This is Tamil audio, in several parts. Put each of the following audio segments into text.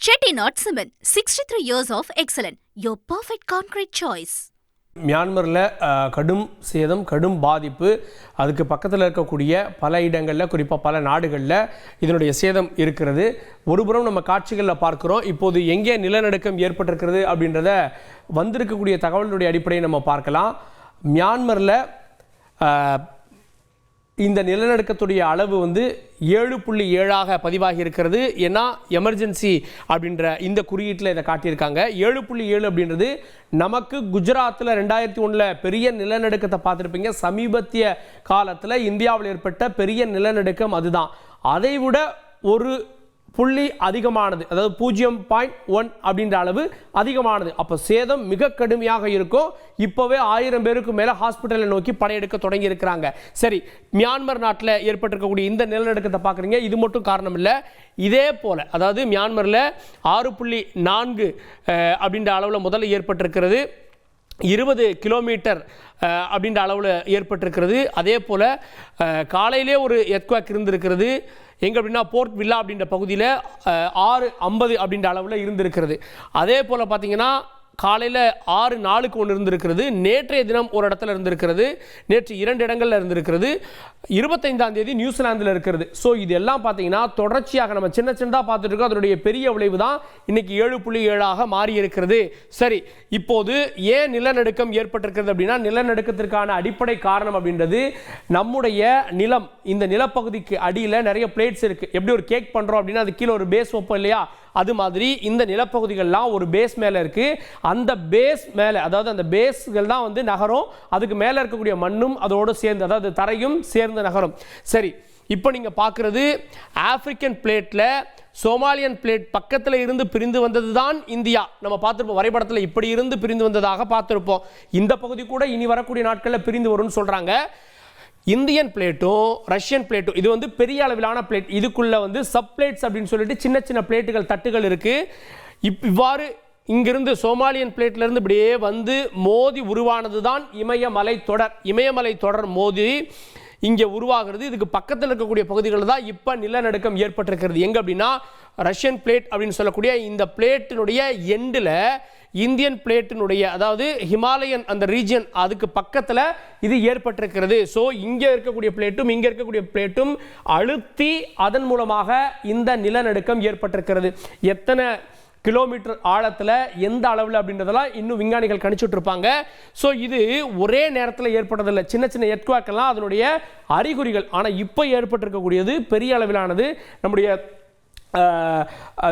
Chettinad Cement, 63 years of excellence. Your perfect concrete choice. மியான்மரில் கடும் சேதம் கடும் பாதிப்பு அதுக்கு பக்கத்தில் இருக்கக்கூடிய பல இடங்களில் குறிப்பாக பல நாடுகளில் இதனுடைய சேதம் இருக்கிறது. ஒருபுறம் நம்ம காட்சிகளில் பார்க்குறோம். இப்போது எங்கே நிலநடுக்கம் ஏற்பட்டிருக்கிறது அப்படின்றத வந்திருக்கக்கூடிய தகவலுடைய அடிப்படையை நம்ம பார்க்கலாம். மியான்மரில் இந்த நிலநடுக்கத்துடைய அளவு 7.7 பதிவாகி இருக்கிறது. ஏன்னா எமர்ஜென்சி அப்படின்ற இந்த குறியீட்டில் இதை காட்டியிருக்காங்க. 7.7 அப்படின்றது நமக்கு குஜராத்தில் 2001 பெரிய நிலநடுக்கத்தை பார்த்துருப்பீங்க. சமீபத்திய காலத்தில் இந்தியாவில் ஏற்பட்ட பெரிய நிலநடுக்கம் அதுதான். அதை விட ஒரு புள்ளி அதிகமானது, அதாவது 0.1 அப்படின்ற அளவு அதிகமானது. அப்போ சேதம் மிக கடுமையாக இருக்கும். இப்போவே 1000 பேருக்கு மேலே ஹாஸ்பிட்டலை நோக்கி படையெடுக்க தொடங்கி இருக்கிறாங்க. சரி, மியான்மர் நாட்டில் ஏற்பட்டிருக்கக்கூடிய இந்த நிலநடுக்கத்தை பார்க்குறீங்க. இது மட்டும் காரணம் இல்லை. இதே போல் அதாவது மியான்மரில் 6.4 அப்படின்ற அளவில் முதல்ல ஏற்பட்டிருக்கிறது. 20 கிலோமீட்டர் அப்படின்ற அளவில் ஏற்பட்டிருக்கிறது. அதே போல் காலையிலே ஒரு எர்த்குவேக் இருந்திருக்கிறது. எங்கே அப்படின்னா போர்ட் வில்லா அப்படின்ற பகுதியில் 6:50 அப்படின்ற அளவில் இருந்திருக்கிறது. அதே போல் பார்த்தீங்கன்னா காலையில் 6:04 ஒன்று இருந்திருக்கிறது. நேற்றைய தினம் ஒரு இடத்துல இருந்திருக்கிறது. நேற்று 2 இடங்களில் இருந்திருக்கிறது. 25ஆம் தேதி நியூசிலாந்தில் இருக்கிறது. ஸோ இது எல்லாம் பார்த்தீங்கன்னா தொடர்ச்சியாக நம்ம சின்னதாக பார்த்துட்டு இருக்கோம். அதனுடைய பெரிய விளைவு தான் இன்னைக்கு 7.7 மாறி இருக்கிறது. சரி, இப்போது ஏன் நிலநடுக்கம் ஏற்பட்டிருக்கிறது அப்படின்னா, நிலநடுக்கத்திற்கான அடிப்படை காரணம் அப்படின்றது நம்முடைய நிலம். இந்த நிலப்பகுதிக்கு அடியில் நிறைய பிளேட்ஸ் இருக்குது. எப்படி ஒரு கேக் பண்ணுறோம் அப்படின்னா அது கீழே ஒரு பேஸ் வைப்போம் இல்லையா, அது மாதிரி இந்த நிலப்பகுதிகள்லாம் ஒரு பேஸ் மேலே இருக்குது. அந்த பேஸ் மேலே, அதாவது அந்த பேஸ்கள் தான் நகரும். அதுக்கு மேலே இருக்கக்கூடிய மண்ணும் அதோடு சேர்ந்து, அதாவது தரையும் சேர்ந்து நகரும். சரி, இப்போ நீங்கள் பார்க்குறது ஆப்பிரிக்கன் பிளேட்டில் சோமாலியன் பிளேட் பக்கத்தில் இருந்து பிரிந்து வந்தது தான் இந்தியா. நம்ம பார்த்துருப்போம் வரைபடத்தில் இப்படி இருந்து பிரிந்து வந்ததாக பார்த்துருப்போம். இந்த பகுதி கூட இனி வரக்கூடிய நாட்களில் பிரிந்து வரும்னு சொல்கிறாங்க. இந்தியன் பிளேட்டும் ரஷ்யன் பிளேட்டும் இது பெரிய அளவிலான பிளேட். இதுக்குள்ள சப் பிளேட்ஸ் அப்படின்னு சொல்லிட்டு சின்ன சின்ன பிளேட்டுகள் தட்டுகள் இருக்கு. இவ்வாறு இங்கிருந்து சோமாலியன் பிளேட்லேருந்து இப்படியே மோதி உருவானது தான் இமயமலை தொடர். இமயமலை தொடர் மோதி இங்கே உருவாகிறது. இதுக்கு பக்கத்தில் இருக்கக்கூடிய பகுதிகளில் தான் இப்போ நிலநடுக்கம் ஏற்பட்டிருக்கிறது. எங்கே அப்படின்னா ரஷ்யன் பிளேட் அப்படின்னு சொல்லக்கூடிய இந்த பிளேட்டினுடைய எண்டில் இந்தியன் பிளேட்டினுடைய, அதாவது ஹிமாலயன் அந்த ரீஜன், அதுக்கு பக்கத்தில் இது ஏற்பட்டிருக்கிறது. ஸோ இங்கே இருக்கக்கூடிய பிளேட்டும் இங்கே இருக்கக்கூடிய பிளேட்டும் அழுத்தி அதன் மூலமாக இந்த நிலநடுக்கம் ஏற்பட்டிருக்கிறது. எத்தனை கிலோமீட்டர் ஆழத்தில் எந்த அளவில் அப்படின்றதெல்லாம் இன்னும் விஞ்ஞானிகள் கணிச்சுட்டு இருப்பாங்க. ஸோ இது ஒரே நேரத்தில் ஏற்பட்டதில்லை. சின்ன சின்ன எர்த்குவேக்கெல்லாம் அதனுடைய அறிகுறிகள். ஆனால் இப்போ ஏற்பட்டிருக்கக்கூடியது பெரிய அளவிலானது. நம்முடைய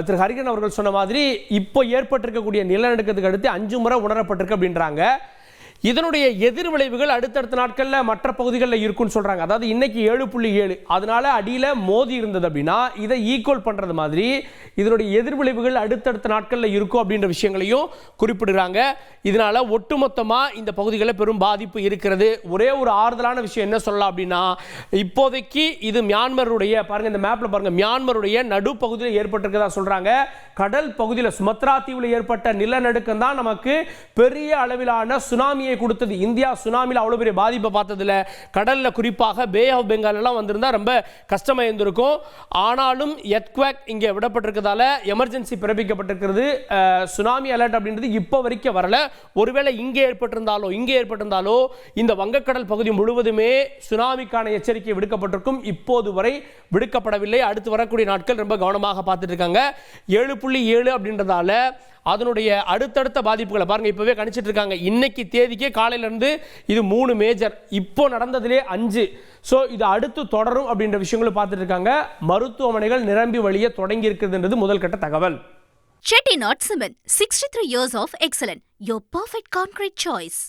திரு ஹரிகரன் அவர்கள் சொன்ன மாதிரி இப்போ ஏற்பட்டிருக்கக்கூடிய நிலநடுக்கத்துக்கு அடுத்து 5 முறை உணரப்பட்டிருக்கு அப்படின்றாங்க. இதனுடைய எதிர் விளைவுகள் அடுத்தடுத்த நாட்களில் மற்ற பகுதிகளில் இருக்குன்னு சொல்கிறாங்க. அதாவது இன்னைக்கு 7.7, அதனால அடியில் மோதி இருந்தது அப்படின்னா இதை ஈக்குவல் பண்ணுறது மாதிரி இதனுடைய எதிர் விளைவுகள் அடுத்தடுத்த நாட்களில் இருக்கும் அப்படின்ற விஷயங்களையும் குறிப்பிடுறாங்க. இதனால ஒட்டுமொத்தமாக இந்த பகுதிகளில் பெரும் பாதிப்பு இருக்கிறது. ஒரே ஒரு ஆறுதலான விஷயம் என்ன சொல்லலாம் அப்படின்னா, இப்போதைக்கு இது மியான்மருடைய, பாருங்க இந்த மேப்பில் பாருங்க, மியான்மருடைய நடுப்பகுதியில் ஏற்பட்டிருக்கதா சொல்கிறாங்க. கடல் பகுதியில் சுமத்ரா தீவில் ஏற்பட்ட நிலநடுக்கம் தான் நமக்கு பெரிய அளவிலான சுனாமியை கொடுத்தது. இந்தியா சுனாமியில் அவ்வளவு பெரிய பாதிப்பை பார்த்ததில்ல. கடல்ல குறிப்பாக பே ஆஃப் பெங்கால் எல்லாம் வந்திருந்தா ரொம்ப கஷ்டமா இருந்திருக்கும். ஆனாலும் எர்த்குவேக் இங்கே விடப்பட்டிருக்கிறதால எமர்ஜென்சி பிறப்பிக்கப்பட்டிருக்கிறது. சுனாமி அலர்ட் அப்படின்றது இப்போ வரைக்கும் வரல. ஒருவேளை இங்கே ஏற்பட்டிருந்தாலோ இந்த வங்கக்கடல் பகுதி முழுவதுமே சுனாமிக்கான எச்சரிக்கை விடுக்கப்பட்டிருக்கும். இப்போது வரை விடுக்கப்படவில்லை. அடுத்து வரக்கூடிய நாட்கள் ரொம்ப கவனமாக பார்த்துட்டு இருக்காங்க. 7.7 அப்படின்றதால அதனுடைய அடுத்தடுத்த பாதிப்புகளை பாருங்க, இப்பவே கணிச்சிட்டு இருக்காங்க. இன்னைக்கு தேதிக்கே காலையில இருந்து இது 3 மேஜர், இப்போ நடந்ததிலே 5. ஸோ இது அடுத்து தொடரும் அப்படின்ற விஷயங்களும் பார்த்துட்டு இருக்காங்க. மருத்துவமனைகள் நிரம்பி வழிய தொடங்கி இருக்கிறதுன்றது முதல் கட்ட தகவல். Chettinad Cement, 63 years of excellence. Your perfect concrete choice.